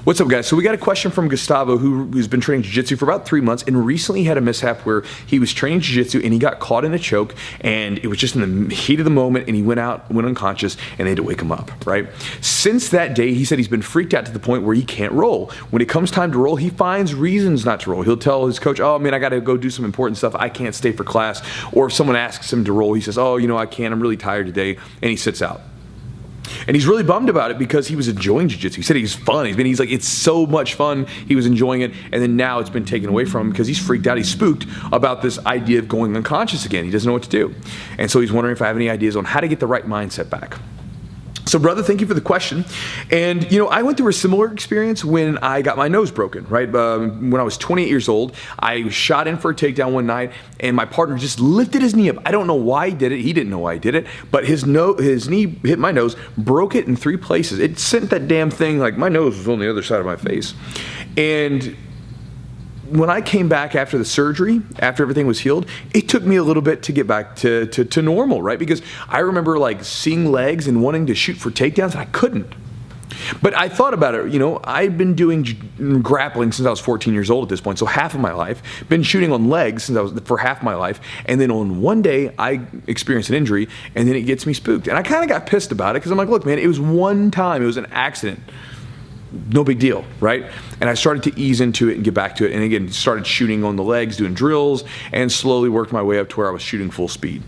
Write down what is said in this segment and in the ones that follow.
What's up, guys? So we got a question from Gustavo, who's been training jiu-jitsu for about 3 months and recently had a mishap where he was training jiu-jitsu and he got caught in a choke, and it was just in the heat of the moment, and he went unconscious, and they had to wake him up, right? Since that day, he said he's been freaked out to the point where he can't roll. When it comes time to roll, he finds reasons not to roll. He'll tell his coach, oh man, I got to go do some important stuff. I can't stay for class. Or if someone asks him to roll, he says, oh, I can't. I'm really tired today, and he sits out. And he's really bummed about it because he was enjoying jiu-jitsu. He said he's fun. He's like, it's so much fun. He was enjoying it, and then now it's been taken away from him because he's freaked out. He's spooked about this idea of going unconscious again. He doesn't know what to do. And so he's wondering if I have any ideas on how to get the right mindset back. So brother, thank you for the question. And I went through a similar experience when I got my nose broken, right? When I was 28 years old, I was shot in for a takedown one night, and my partner just lifted his knee up. I don't know why he did it. He didn't know why he did it, but his knee hit my nose, broke it in 3 places. It sent that damn thing, like my nose was on the other side of my face. And when I came back after the surgery, after everything was healed, it took me a little bit to get back to normal, right? Because I remember like seeing legs and wanting to shoot for takedowns, and I couldn't. But I thought about it, I've been doing grappling since I was 14 years old at this point, so half of my life, been shooting on legs for half my life, and then on one day I experienced an injury, and then it gets me spooked. And I kind of got pissed about it because I'm like, look man, it was one time, it was an accident. No big deal, right? And I started to ease into it and get back to it. And again, started shooting on the legs, doing drills, and slowly worked my way up to where I was shooting full speed.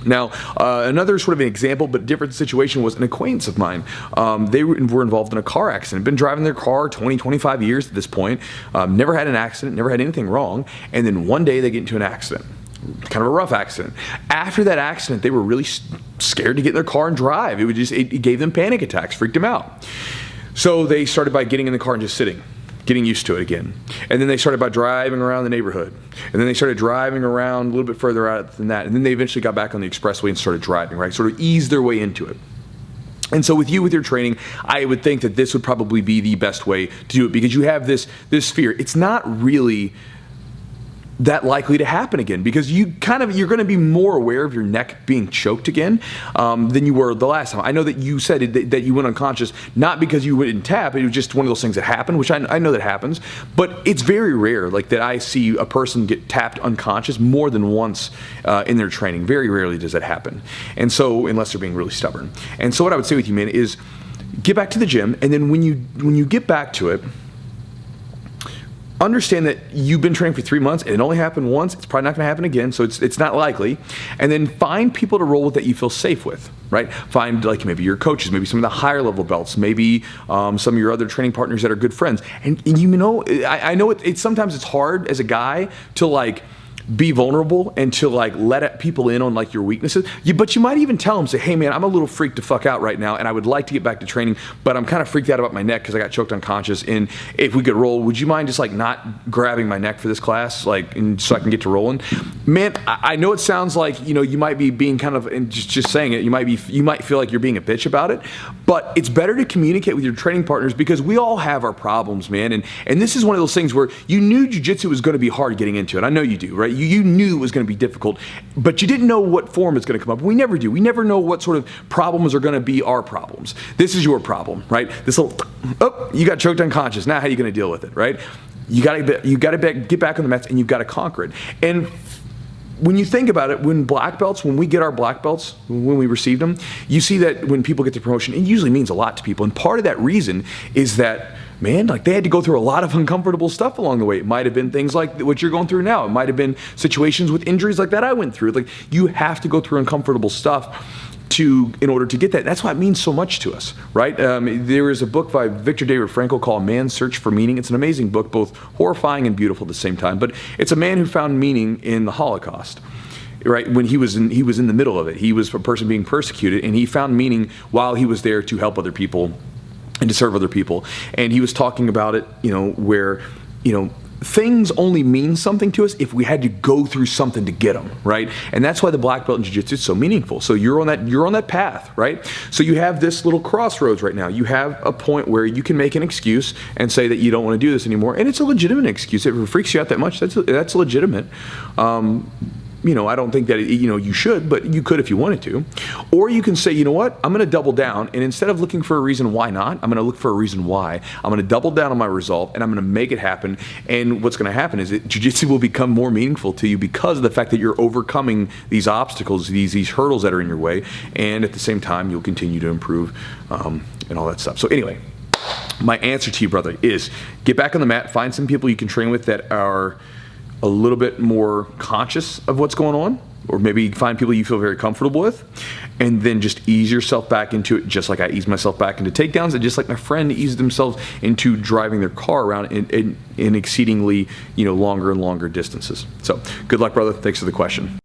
Now, another sort of an example, but different situation, was an acquaintance of mine. They were involved in a car accident. Been driving their car 20, 25 years at this point. Never had an accident, never had anything wrong. And then one day they get into an accident. Kind of a rough accident. After that accident, they were really scared to get in their car and drive. It gave them panic attacks, freaked them out. So they started by getting in the car and just sitting, getting used to it again. And then they started by driving around the neighborhood. And then they started driving around a little bit further out than that. And then they eventually got back on the expressway and started driving, right? Sort of eased their way into it. And so with your training, I would think that this would probably be the best way to do it, because you have this fear. It's not really that likely to happen again, because you're going to be more aware of your neck being choked again than you were the last time. I know that you said that you went unconscious, not because you didn't tap, it was just one of those things that happened, which I know that happens, but it's very rare like that I see a person get tapped unconscious more than once in their training. Very rarely does that happen. And so, unless they're being really stubborn. And so what I would say with you, man, is get back to the gym, and then when you get back to it, understand that you've been training for 3 months and it only happened once. It's probably not going to happen again, so it's not likely. And then find people to roll with that you feel safe with, right? Find like maybe your coaches, maybe some of the higher level belts, maybe some of your other training partners that are good friends. And I know sometimes it's hard as a guy to like be vulnerable and to like let people in on like your weaknesses. But you might even tell them, say, hey man, I'm a little freaked the fuck out right now and I would like to get back to training, but I'm kind of freaked out about my neck because I got choked unconscious, and if we could roll, would you mind just like not grabbing my neck for this class, like, and so I can get to rolling? Man, I know it sounds like, you might be being kind of, and just saying it, you might feel like you're being a bitch about it, but it's better to communicate with your training partners, because we all have our problems, man. And this is one of those things where you knew jiu-jitsu was going to be hard getting into it. I know you do, right? You knew it was going to be difficult, but you didn't know what form it's going to come up. We never do. We never know what sort of problems are going to be our problems. This is your problem, right? This little, you got choked unconscious. Now how are you going to deal with it, right? You got to get back on the mats, and you've got to conquer it. And when you think about it, when we get our black belts, when we received them, you see that when people get the promotion, it usually means a lot to people. And part of that reason is that, man, like they had to go through a lot of uncomfortable stuff along the way. It might have been things like what you're going through now. It might have been situations with injuries like that I went through. Like, you have to go through uncomfortable stuff in order to get that. That's why it means so much to us, right? There is a book by Victor David Frankl called Man's Search for Meaning. It's an amazing book, both horrifying and beautiful at the same time. But it's a man who found meaning in the Holocaust, right? When he was in the middle of it. He was a person being persecuted, and he found meaning while he was there to help other people and to serve other people. And he was talking about it, where, things only mean something to us if we had to go through something to get them, right? And that's why the black belt in jiu-jitsu is so meaningful. So you're on that path, right? So you have this little crossroads right now. You have a point where you can make an excuse and say that you don't want to do this anymore, and it's a legitimate excuse. If it freaks you out that much, that's legitimate. I don't think that, you should, but you could if you wanted to. Or you can say, you know what, I'm going to double down, and instead of looking for a reason why not, I'm going to look for a reason why. I'm going to double down on my resolve, and I'm going to make it happen. And what's going to happen is that jiu-jitsu will become more meaningful to you because of the fact that you're overcoming these obstacles, these hurdles that are in your way, and at the same time, you'll continue to improve and all that stuff. So anyway, my answer to you, brother, is get back on the mat, find some people you can train with that are a little bit more conscious of what's going on, or maybe find people you feel very comfortable with, and then just ease yourself back into it, just like I eased myself back into takedowns, and just like my friend eased themselves into driving their car around in exceedingly longer and longer distances. So good luck, brother. Thanks for the question.